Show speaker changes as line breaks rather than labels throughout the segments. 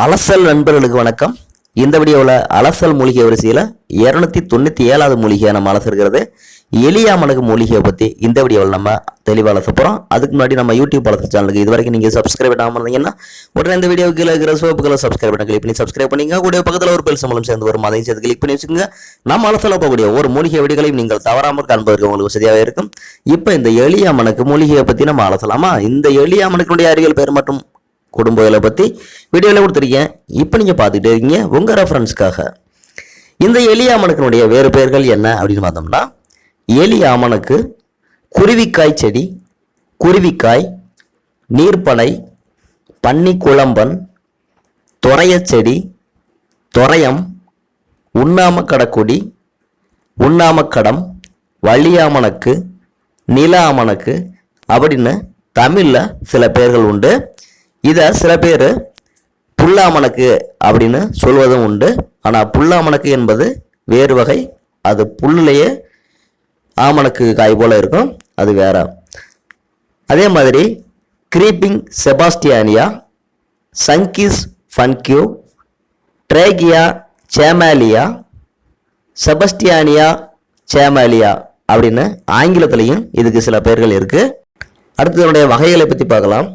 அலசல் நண்பர்களுக்கு வணக்கம். இந்த வீடியோவில் அலசல் மூலிகை வரிசையில் 297வது மூலிகையை நம்ம அலசிருக்கிறது எலியாமணக்கு மூலிகையை பற்றி இந்த வீடியோவில் நம்ம தெளிவாக அலச போகிறோம். அதுக்கு முன்னாடி நம்ம யூடியூப் அலசல் சேனலுக்கு இது வரைக்கும் நீங்கள் சப்ஸ்கிரைப் பண்ணாமல் இருந்தீங்கன்னா உடனே இந்த வீடியோவுக்கு கீழே இருக்கிற சிவப்புகளை சப்ஸ்கிரைப் பண்ண கிளிக் பண்ணி சப்ஸ்கிரைப் பண்ணிங்க. கூட பக்கத்தில் ஒரு பெல் சம்பளம் சேர்ந்து வரும், அதையும் சேர்த்து கிளிக் பண்ணி வச்சுக்கோங்க. நம்ம அலசல போகக்கூடிய ஒரு மூலிகை வீடியோகளையும் நீங்கள் தவறாமல் காண்பதற்கு உங்களுக்கு வசதியாக இருக்கும். இப்போ இந்த எலியாமணக்கு மூலிகையை பற்றி நம்ம அலசலாமா? இந்த எலியாமணக்கினுடைய அறிவியல் பெயர் மற்றும் குடும்பங்களை பற்றி வீடியோவில் கொடுத்துருக்கேன். இப்போ நீங்கள் பார்த்துக்கிட்டே இருக்கீங்க உங்கள் ரெஃபரன்ஸ்க்காக. இந்த எலியாமணக்கினுடைய வேறு பெயர்கள் என்ன அப்படின்னு பார்த்தோம்னா, எலியாமணக்கு, குருவிக்காய் செடி, குருவிக்காய், நீர்ப்பனை, பன்னி குழம்பன், தொரையச்செடி, தொரையம், உண்ணாமக்கடக்கொடி, உண்ணாமக்கடம், வள்ளியாமணக்கு, நிலாமணக்கு அப்படின்னு தமிழில் சில பெயர்கள் உண்டு. இதை சில பேர் புல்லாமணக்கு அப்படின்னு சொல்வதும் உண்டு. ஆனால் புல்லாமணக்கு என்பது வேறு வகை. அது புல்லையே ஆமணக்கு காய் போல இருக்கும், அது வேற. அதே மாதிரி கிரீப்பிங் செபாஸ்டியானியா, சங்கிஸ் ஃபன்கியூ, ட்ரேகியா சேமாலியா, செபஸ்டியானியா சேமாலியா அப்படின்னு ஆங்கிலத்திலையும் இதுக்கு சில பெயர்கள் இருக்கு. அடுத்து இதனுடைய வகைகளை பற்றி பார்க்கலாம்.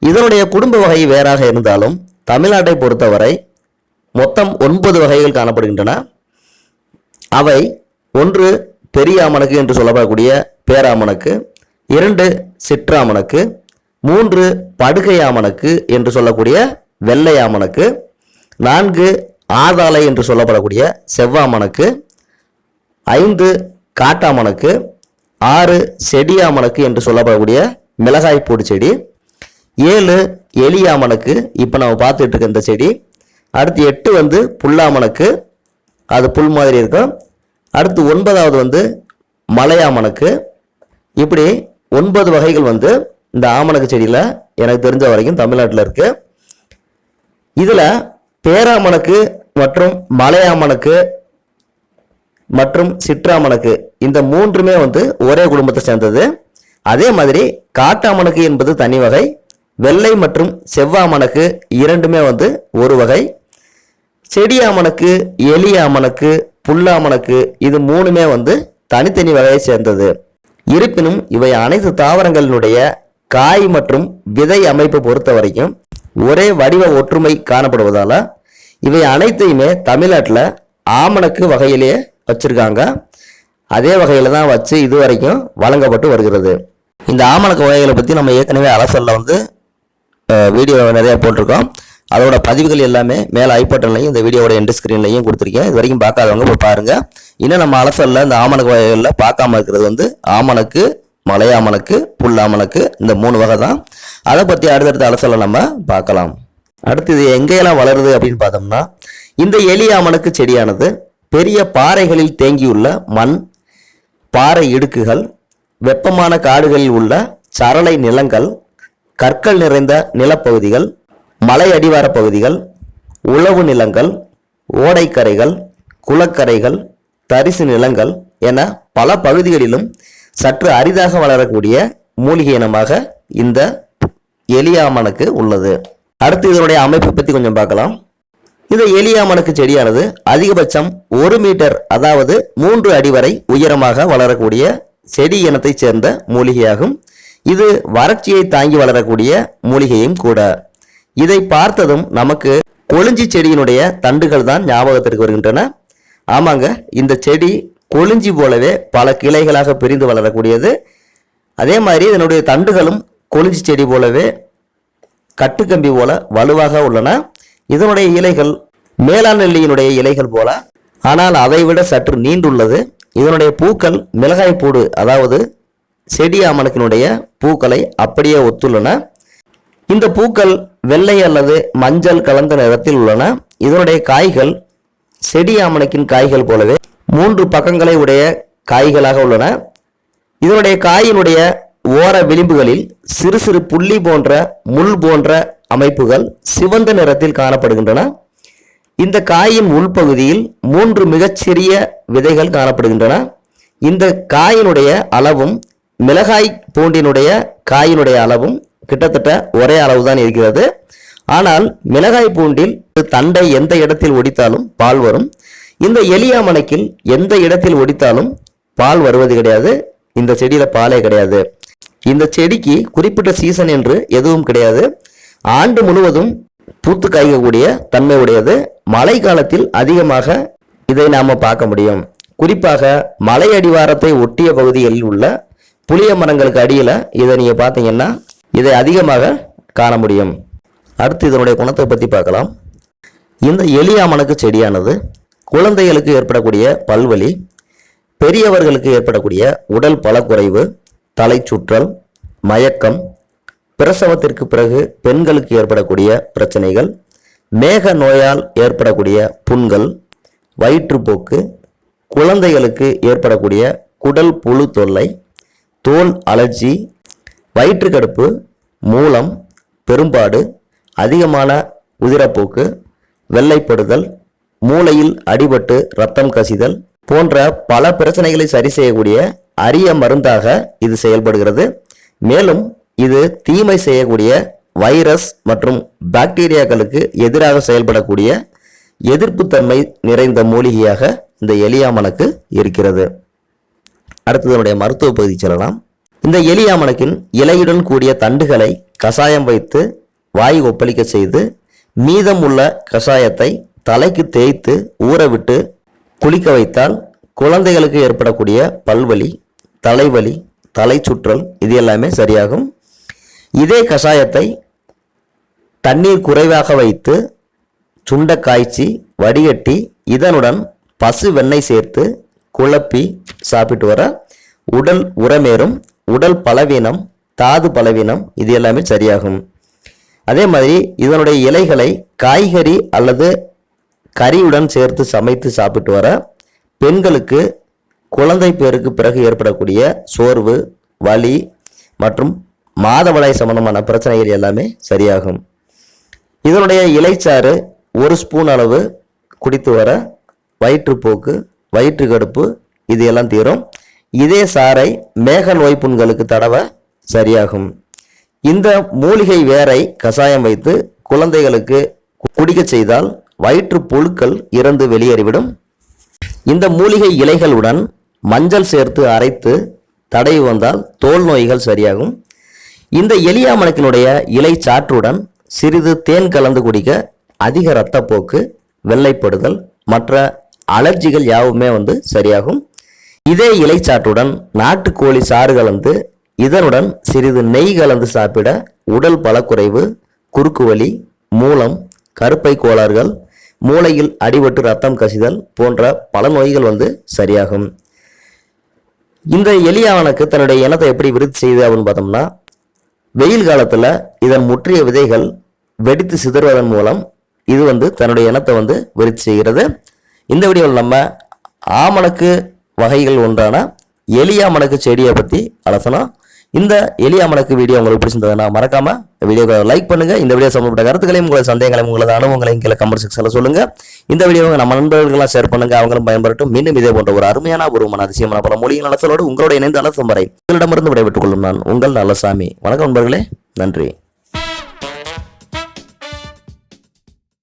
இதனுடைய குடும்ப வகை வேறாக இருந்தாலும் தமிழ்நாட்டை பொறுத்தவரை மொத்தம் 9 வகைகள் காணப்படுகின்றன. அவை 1 பெரிய ஆமணக்கு என்று சொல்லப்படக்கூடிய பேராமணக்கு, 2 சிற்றாமணக்கு, 3 படுகை ஆமணக்கு என்று சொல்லக்கூடிய வெள்ளை ஆமணக்கு, 4 ஆதாளை என்று சொல்லப்படக்கூடிய செவ்வாமணக்கு, 5 காட்டாமணக்கு, 6 செடியாமணக்கு என்று சொல்லப்படக்கூடிய மிளகாய்ப்பூடு செடி, 7 எலியாமணக்கு, இப்போ நம்ம பார்த்துட்டு இருக்க இந்த செடி. அடுத்து 8 புல்லாமணக்கு, அது புல் மாதிரி இருக்கும். அடுத்து 9வது மலையாமணக்கு. இப்படி 9 வகைகள் இந்த ஆமணக்கு செடியில் எனக்கு தெரிஞ்ச வரைக்கும் தமிழ்நாட்டில் இருக்கு. இதில் பேராமணக்கு மற்றும் மலையாமணக்கு மற்றும் சிற்றாமணக்கு இந்த 3மே ஒரே குடும்பத்தை சேர்ந்தது. அதே மாதிரி காட்டாமணக்கு என்பது தனி வகை. வெள்ளை மற்றும் செவ்வாமணக்கு 2மே ஒரு வகை. செடியாமணக்கு, எலியாமணக்கு, புல்லாமணக்கு இது 3மே தனித்தனி வகையை சேர்ந்தது. இருப்பினும் இவை அனைத்து தாவரங்களினுடைய காய் மற்றும் விதை அமைப்பு பொறுத்த வரைக்கும் ஒரே வடிவ ஒற்றுமை காணப்படுவதால இவை அனைத்தையுமே தமிழ்நாட்டில் ஆமணக்கு வகையிலேயே வச்சிருக்காங்க. அதே வகையில தான் வச்சு இதுவரைக்கும் வழங்கப்பட்டு வருகிறது. இந்த ஆமணக்கு வகைகளை பற்றி நம்ம ஏற்கனவே அலசல்ல வீடியோ நிறைய போட்டிருக்கோம். அதோட பதிவுகள் எல்லாமே மேலே ஐபட்டன்லையும் இந்த வீடியோட எண்ட் ஸ்க்ரீன்லையும் கொடுத்துருக்கேன். இது வரைக்கும் பார்க்காதவங்க போய் பாருங்க. இன்னும் நம்ம அலசல்ல இந்த ஆமணக்கு வகைகளில் பார்க்காம இருக்கிறது ஆமணக்கு, மலையாமணக்கு, புல்லாமணக்கு இந்த 3 வகை தான். அதை பற்றி அடுத்தடுத்த அலசல்ல நம்ம பார்க்கலாம். அடுத்து இது எங்கெல்லாம் வளருது அப்படின்னு பார்த்தோம்னா, இந்த எலியாமணக்கு செடியானது பெரிய பாறைகளில் தேங்கியுள்ள மண், பாறை இடுக்குகள், வெப்பமான காடுகளில் உள்ள சரளை நிலங்கள், கற்கள் நிறைந்த நிலப்பகுதிகள், மலை அடிவார பகுதிகள், உழவு நிலங்கள், ஓடைக்கரைகள், குளக்கரைகள், தரிசு நிலங்கள் என பல பகுதிகளிலும் சற்று அரிதாக வளரக்கூடிய மூலிகை இனமாக இந்த எலியாமணக்கு உள்ளது. அடுத்து இதனுடைய அமைப்பை பற்றி கொஞ்சம் பார்க்கலாம். இந்த எலியாமணக்கு செடியானது அதிகபட்சம் 1 மீட்டர் அதாவது 3 அடி வரை உயரமாக வளரக்கூடிய செடி இனத்தை சேர்ந்த மூலிகையாகும். இது வறட்சியை தாங்கி வளரக்கூடிய மூலிகையும் கூட. இதை பார்த்ததும் நமக்கு கொளிஞ்சி செடியினுடைய தண்டுகள் தான் ஞாபகத்திற்கு வருகின்றன. ஆமாங்க, இந்த செடி கொளிஞ்சி போலவே பல கிளைகளாக பிரிந்து வளரக்கூடியது. அதே மாதிரி இதனுடைய தண்டுகளும் கொளிஞ்சி செடி போலவே கட்டுக்கம்பி போல வலுவாக உள்ளன. இதனுடைய இலைகள் மேலாண் நெல்லியினுடைய இலைகள் போல, ஆனால் அதை விட சற்று நீண்டுள்ளது. இதனுடைய பூக்கள் மிளகாய்ப்பூடு அதாவது செடி ஆமணக்கினுடைய பூக்களை அப்படியே ஒத்துள்ளன. இந்த பூக்கள் வெள்ளை அல்லது மஞ்சள் கலந்த நிறத்தில் உள்ளன. இதனுடைய காய்கள் செடி ஆமணக்கின் காய்கள் போலவே 3 பக்கங்களை உடைய காய்களாக உள்ளன. இதனுடைய காயினுடைய ஓர விளிம்புகளில் சிறு சிறு புள்ளி போன்ற முள் போன்ற அமைப்புகள் சிவந்த நிறத்தில் காணப்படுகின்றன. இந்த காயின் உள்பகுதியில் 3 மிகச்சிறிய விதைகள் காணப்படுகின்றன. இந்த காயினுடைய அளவும் மிளகாய் பூண்டினுடைய காயினுடைய அளவும் கிட்டத்தட்ட ஒரே அளவு தான் இருக்கிறது. ஆனால் மிளகாய் பூண்டில் தண்டை எந்த இடத்தில் ஒடித்தாலும் பால் வரும். இந்த எலியாமணக்கில் எந்த இடத்தில் ஒடித்தாலும் பால் வருவது கிடையாது. இந்த செடியில பாலே கிடையாது. இந்த செடிக்கு குறிப்பிட்ட சீசன் என்று எதுவும் கிடையாது. ஆண்டு முழுவதும் பூத்து காய்க்கக்கூடிய தன்மை உடையது. மழை காலத்தில் அதிகமாக இதை நாம பார்க்க முடியும். குறிப்பாக மலை அடிவாரத்தை ஒட்டிய பகுதிகளில் உள்ள புளிய மரங்களுக்கு அடியில் இதை நீங்க பார்த்தீங்கன்னா இதை அதிகமாக காண முடியும். அடுத்து இதனுடைய குணத்தை பற்றி பார்க்கலாம். இந்த எலியாமணக்கு செடியானது குழந்தைகளுக்கு ஏற்படக்கூடிய பல்வலி, பெரியவர்களுக்கு ஏற்படக்கூடிய உடல் பலக்குறைவு, தலை சுற்றல், மயக்கம், பிரசவத்திற்கு பிறகு பெண்களுக்கு ஏற்படக்கூடிய பிரச்சனைகள், மேக நோயால் ஏற்படக்கூடிய புண்கள், வயிற்றுப்போக்கு, குழந்தைகளுக்கு ஏற்படக்கூடிய குடல் புழு தொல்லை, தோல் அலர்ஜி, வயிற்றுக்கடுப்பு, மூலம், பெரும்பாடு, அதிகமான உதிரப்போக்கு, வெள்ளைப்படுதல், மூளையில் அடிபட்டு இரத்தம் கசிதல் போன்ற பல பிரச்சனைகளை சரி செய்யக்கூடிய அரிய மருந்தாக இது செயல்படுகிறது. மேலும் இது தீமை செய்யக்கூடிய வைரஸ் மற்றும் பாக்டீரியாக்களுக்கு எதிராக செயல்படக்கூடிய எதிர்ப்புத்தன்மை நிறைந்த மூலிகையாக இந்த எலியாமணக்கு இருக்கிறது. அடுத்ததனுடைய மருத்துவ பகுதி செல்லலாம். இந்த எலியாமணக்கின் இலையுடன் கூடிய தண்டுகளை கஷாயம் வைத்து வாய் ஒப்பளிக்க செய்து மீதம் உள்ள கஷாயத்தை தலைக்கு தேய்த்து ஊறவிட்டு குளிக்க வைத்தால் குழந்தைகளுக்கு ஏற்படக்கூடிய பல்வலி, தலைவலி, தலை சுற்றல் இது எல்லாமே சரியாகும். இதே கஷாயத்தை தண்ணீர் குறைவாக வைத்து சுண்ட காய்ச்சி வடிகட்டி இதனுடன் பசு வெண்ணெய் சேர்த்து குழப்பி சாப்பிட்டு வர உடல் உரமேறும், உடல் பலவீனம், தாது பலவீனம் இது எல்லாமே சரியாகும். அதே மாதிரி இதனுடைய இலைகளை காய்கறி அல்லது கறியுடன் சேர்த்து சமைத்து சாப்பிட்டு வர பெண்களுக்கு குழந்தை பேருக்கு பிறகு ஏற்படக்கூடிய சோர்வு, வலி மற்றும் மாதவிடாய் சம்பந்தமான பிரச்சனைகள் எல்லாமே சரியாகும். இதனுடைய இலைச்சாறு 1 ஸ்பூன் அளவு குடித்து வர வயிற்றுப்போக்கு, வயிற்றுக்கடுப்பு இது எல்லாம் தீரும். இதே சாறை மேக நோய் புண்களுக்கு தடவ சரியாகும். இந்த மூலிகை வேரை கஷாயம் வைத்து குழந்தைகளுக்கு குடிக்க செய்தால் வயிற்று புழுக்கள் இறந்து வெளியேறிவிடும். இந்த மூலிகை இலைகளுடன் மஞ்சள் சேர்த்து அரைத்து தடவி வந்தால் தோல் நோய்கள் சரியாகும். இந்த எலியாமணக்கினுடைய இலை சாற்றுடன் சிறிது தேன் கலந்து குடிக்க அதிக இரத்தப்போக்கு, வெள்ளைப்படுதல் மற்ற அலர்ஜிகள் யாவுமே சரியாகும். இதே இலைச்சாற்றுடன் நாட்டுக்கோழி சாறு கலந்து இதனுடன் சிறிது நெய் கலந்து சாப்பிட உடல் பலக்குறைவு, குறுக்குவலி, மூலம், கருப்பை கோளாறுகள், மூளையில் அடிபட்டு ரத்தம் கசிதல் போன்ற பல நோய்கள் சரியாகும். இந்த எலியாமணக்கு தன்னுடைய இனத்தை எப்படி விருத்தி செய்யுது அப்படின்னு பார்த்தோம்னா, வெயில் காலத்தில் இதன் முற்றிய விதைகள் வெடித்து சிதறுவதன் மூலம் இது தன்னுடைய இனத்தை விருத்தி செய்கிறது. இந்த வீடியோவில் நம்ம ஆமணக்கு வகைகள் ஒன்றான எலியாமணக்கு செடியை பற்றி அலசணும். இந்த எலியாமணக்கு வீடியோ உங்களுக்கு பிடிச்சிருந்ததுன்னா மறக்காம வீடியோவை லைக் பண்ணுங்க. இந்த வீடியோ சம்பந்தப்பட்ட கருத்துக்களையும் உங்களோட சந்தேகங்களையும் உங்களோட அனுபவங்களையும் கீழே கமெண்ட் செக்ஷன்ல சொல்லுங்க. இந்த வீடியோவை நம்ம நண்பர்களெல்லாம் ஷேர் பண்ணுங்க, அவங்களும் பயன்பெறட்டும். மீண்டும் இதே போன்ற ஒரு அருமையான அபூர்வமான அதிசயமான பல மொழியின் நலத்தோடு உங்களோட இணைந்து அலசும் வரை உங்களிடமிருந்து விடைபெற்றுக் கொள்ளும் நான் உங்கள் நல்லசாமி. வணக்கம் நண்பர்களே, நன்றி.